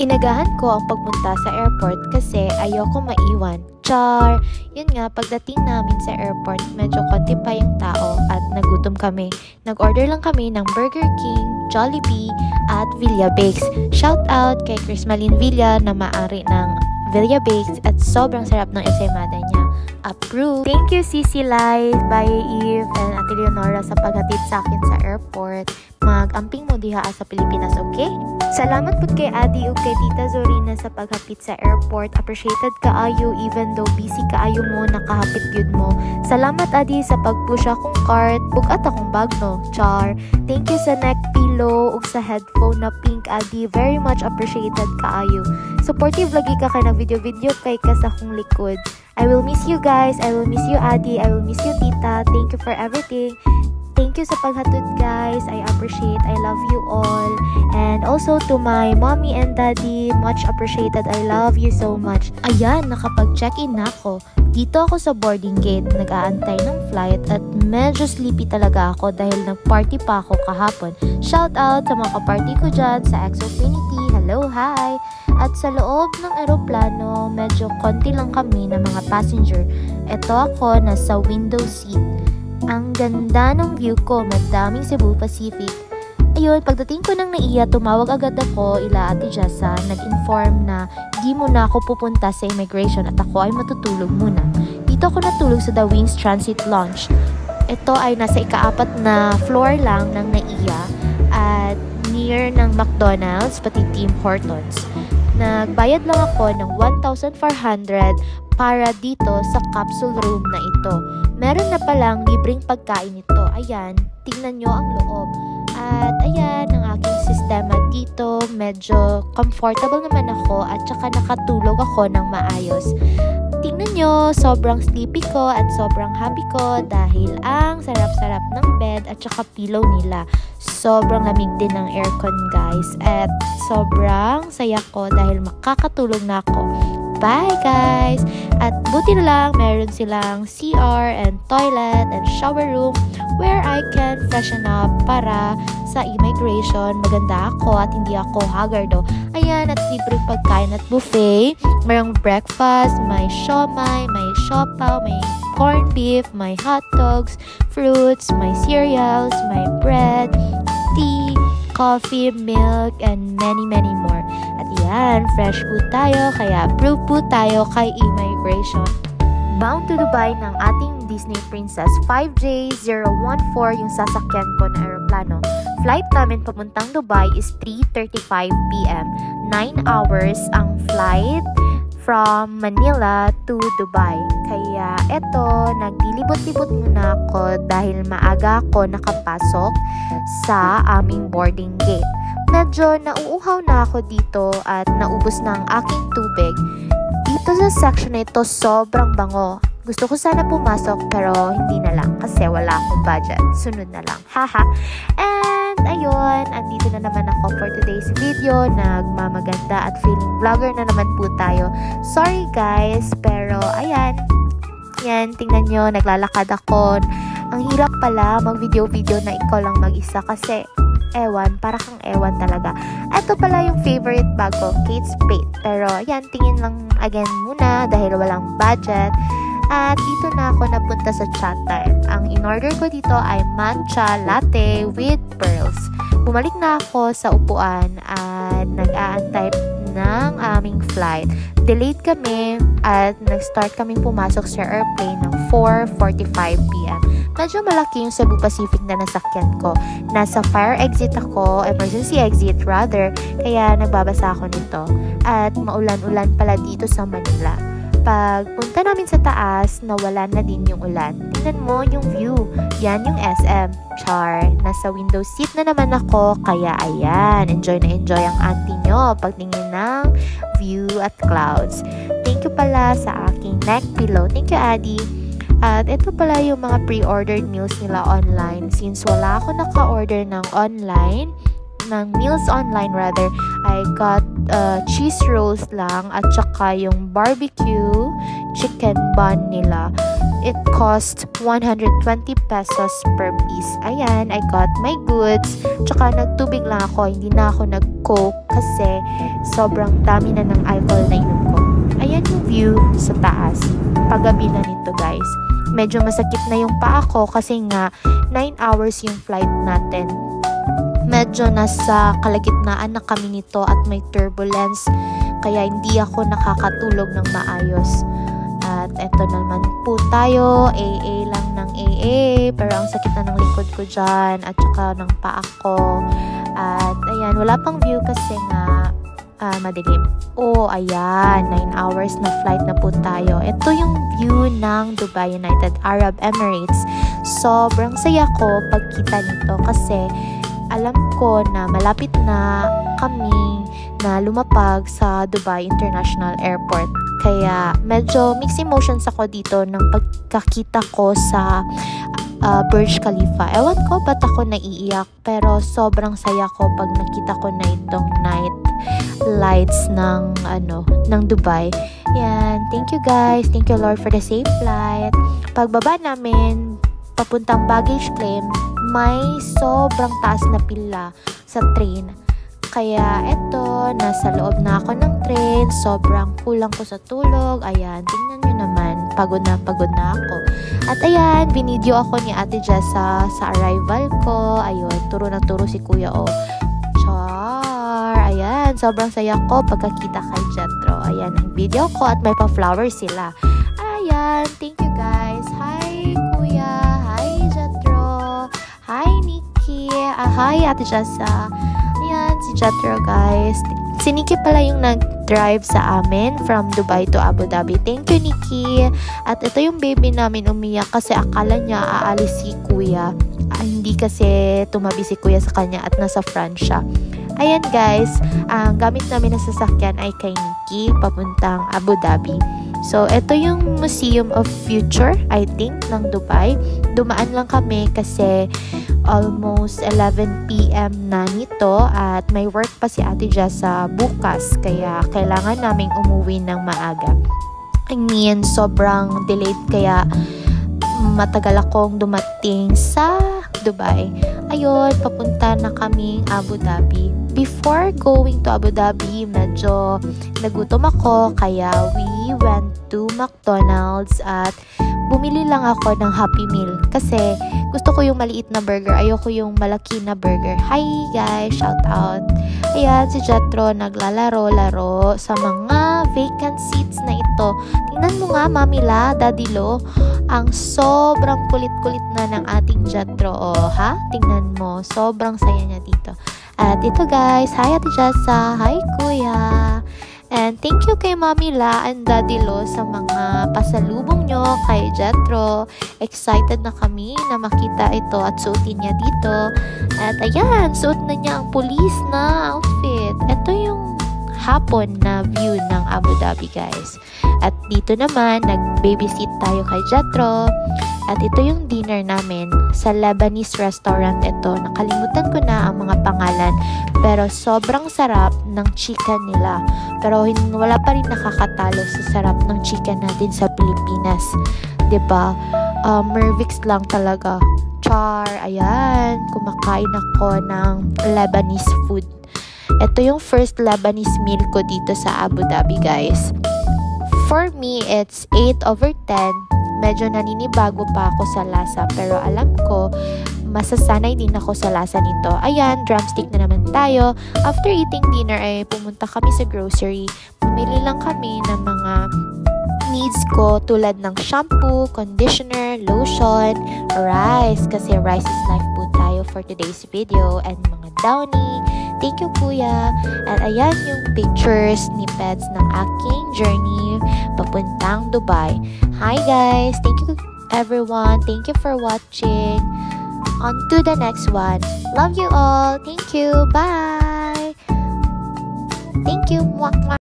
Inagahan ko ang pagpunta sa airport kasi ayoko maiwan. Char! Yun nga, pagdating namin sa airport, medyo konti pa yung tao at nagutom kami. Nag-order lang kami ng Burger King, Jollibee, at Villa Bakes. Shout out kay Chris Malin Villa na maari ng Villa Bakes at sobrang sarap ng ensaymada niya. Approved! Thank you Sisi Light, Baye Eve, and Ate Leonora sa paghatid sa akin sa airport. Mag-amping mo diha sa Pilipinas, okay? Salamat po kay Adi o kay Tita Zorina sa paghapit sa airport. Appreciated kaayo even though busy kaayo mo, nakahapit yun mo. Salamat Adi sa pag-push akong cart. Bugat akong bag no, char. Thank you sa neck pillow ug sa headphone na pink Adi. Very much appreciated kaayo. Supportive lagi ka kay nag video-video kay ka sa akong likod. I will miss you guys. I will miss you Adi. I will miss you Tita. Thank you for everything. Thank you sa paghatod guys. I appreciate. I love you all. And also to my mommy and daddy, much appreciated. I love you so much. Ayan, nakapag-check-in na ako. Dito ako sa boarding gate, nag-aantay ng flight at medyo sleepy talaga ako dahil nag-party pa ako kahapon. Shout out sa mga kaparty ko dyan sa Exofinity. Hello, hi! At sa loob ng eroplano, medyo konti lang kami na mga passenger. Ito ako, nasa window seat. Ang ganda ng view ko, madaming Cebu Pacific. Ayun, pagdating ko ng NAIA, tumawag agad ako ila Ate Jessa, nag-inform na di muna ako pupunta sa immigration at ako ay matutulog muna. Dito ako natulog sa The Wings Transit Lounge. Ito ay nasa ika-4 na floor lang ng NAIA at near ng McDonald's pati Tim Hortons. Nagbayad lang ako ng 1,400 para dito sa capsule room na ito. Meron na palang libreng pagkain ito. Ayan, tingnan nyo ang loob. At ayan, ang aking sistema dito. Medyo comfortable naman ako at saka nakatulog ako ng maayos. Tingnan nyo, sobrang sleepy ko at sobrang happy ko dahil ang sarap-sarap ng bed at saka pillow nila. Sobrang lamig din ng aircon guys. At sobrang saya ko dahil makakatulog na ako. Bye guys! At buti na lang meron silang CR and toilet and shower room where I can freshen up para sa immigration. Maganda ako at hindi ako haggard. Ayan, at libre pagkain at buffet. Mayroong breakfast, may siomai, may siopaw, may corned beef, may hot dogs, fruits, may cereals, may bread, tea, coffee, milk, and many more. At yan, fresh food tayo, kaya approve po tayo kay immigration. Bound to Dubai ng ating Disney Princess 5J014 yung sasakyan ko na aeroplano. Flight namin papuntang Dubai is 3:35 PM. 9 hours ang flight from Manila to Dubai. Kaya eto, naglilibot-libot muna ako dahil maaga ako nakapasok sa aming boarding gate. Medyo nauuhaw na ako dito at naubos na ang aking tubig. Dito sa section na ito, sobrang bango. Gusto ko sana pumasok pero hindi na lang kasi wala akong budget. Sunod na lang. Haha. And ayun, andito na naman ako for today's video. Nagmamaganda at feeling vlogger na naman po tayo. Sorry guys, pero ayan. Yan, tingnan nyo, naglalakad ako. Ang hirap pala mag-video-video na ikaw lang mag-isa kasi ewan, para kang ewan talaga. Ito pala yung favorite bag ko, Kate Spade. Pero yan, tingin lang again muna dahil walang budget. At dito na ako napunta sa chat time. Ang in-order ko dito ay matcha latte with pearls. Bumalik na ako sa upuan at nag-aantay ng aming flight. Delayed kami at nag-start kaming pumasok sa airplane ng 4:45 PM. Medyo malaki yung Cebu Pacific na nasakyan ko. Nasa fire exit ako, emergency exit rather, kaya nagbabasa ako nito. At maulan-ulan pala dito sa Manila. Pag punta namin sa taas, nawala na din yung ulan. Tingnan mo yung view. Yan yung SM. Char. Nasa window seat na naman ako, kaya ayan, enjoy na enjoy ang auntie nyo pagtingin ng view at clouds. Thank you pala sa aking neck pillow. Thank you, Adi. At ito pala yung mga pre-ordered meals nila online. Since wala ako naka-order ng meals online rather, I got cheese rolls lang at saka yung barbecue, chicken bun nila. It cost 120 pesos per piece. Ayan, I got my goods. Tsaka nagtubig lang ako. Hindi na ako nag-coke kasi sobrang dami na ng alcohol na inom ko. Ayan yung view sa taas. Paggabi na nito, guys. Medyo masakit na yung paa ko kasi nga 9 hours yung flight natin. Medyo nasa kalagitnaan na kami nito at may turbulence. Kaya hindi ako nakakatulog ng maayos. At eto naman po tayo, AA lang ng AA, pero ang sakit na ng likod ko dyan, at saka ng paa ko. At ayan, wala pang view kasi nga madilim. Oh, ayan, 9 hours na flight na po tayo. Ito yung view ng Dubai United Arab Emirates. Sobrang saya ko pagkita nito kasi alam ko na malapit na kami na lumapag sa Dubai International Airport. Kaya medyo mixed emotions ako dito ng pagkakita ko sa Burj Khalifa. Ewan ko ba't ako naiiyak, pero sobrang saya ko pag nakita ko na itong night lights ng Dubai. Yan, thank you guys. Thank you Lord for the safe flight. Pagbaba namin papuntang baggage claim, may sobrang taas na pila sa train. Kaya eto, nasa loob na ako ng train. Sobrang kulang ko sa tulog. Ayan, tingnan nyo naman. Pagod na ako. At ayan, binidyo ako ni Ate Jessa sa arrival ko. Ayun, turo na turo si Kuya O. Char! Ayan, sobrang saya ko pagkakita kay Jetro. Ayan, ang video ko at may pa-flowers sila. Ayan, thank you guys. Hi Kuya. Hi Jetro. Hi Nikki. Hi Ate Jessa. Ayan, si Jetro guys. Si Nikki pala yung nag-drive sa amin from Dubai to Abu Dhabi. Thank you, Nikki. At ito yung baby namin umiyak kasi akala niya aalis si Kuya. Hindi kasi tumabi si Kuya sa kanya at nasa front siya. Ayan guys, ang gamit namin na sasakyan ay kay Nikki papuntang Abu Dhabi. So, ito yung Museum of Future, I think, ng Dubai. Dumaan lang kami kasi almost 11 p.m. na nito at may work pa si Ate Jessa bukas. Kaya kailangan naming umuwi ng maaga. I mean, sobrang delayed kaya matagal akong dumating sa Dubai. Ayun, papunta na kaming Abu Dhabi. Before going to Abu Dhabi, medyo nagutom ako kaya we went to McDonald's at bumili lang ako ng Happy Meal kasi gusto ko yung maliit na burger, ayoko yung malaki na burger. Hi guys, shout out. Ayan, si Jetro naglalaro-laro sa mga vacant seats na ito. Tingnan mo nga, Mami La, Daddy Lo, ang sobrang kulit-kulit na ng ating Jetro. Oh, ha? Tingnan mo, sobrang saya niya dito. At ito guys, hi Ate Jessa, hi Kuya. And thank you kay Mami La and Daddy Lo sa mga pasalubong nyo kay Jetro. Excited na kami na makita ito at suotin niya dito. At ayan, suot na niya ang police na outfit. Ito yung hapon na view ng Abu Dhabi guys. At dito naman, nag-babysit tayo kay Jetro. At ito yung dinner namin sa Lebanese restaurant ito. Nakalimutan ko na ang mga pangalan. Pero sobrang sarap ng chicken nila. Pero wala pa rin nakakatalo sa sarap ng chicken natin sa Pilipinas. 'Di ba? Mervix lang talaga. Char, ayan. Kumakain ako ng Lebanese food. Ito yung first Lebanese meal ko dito sa Abu Dhabi guys. For me, it's 8/10. Medyo naninibago pa ako sa lasa pero alam ko masasanay din ako sa lasa nito. Ayan, drumstick na naman tayo. After eating dinner ay pumunta kami sa grocery. Pumili lang kami ng mga needs ko tulad ng shampoo, conditioner, lotion, rice kasi rice is life po tayo for today's video, and mga downy. Thank you Kuya. At ayan yung pictures, snippets ng aking journey papuntang Dubai. Hi guys! Thank you everyone. Thank you for watching. On to the next one. Love you all. Thank you. Bye. Thank you. Mwah, mwah.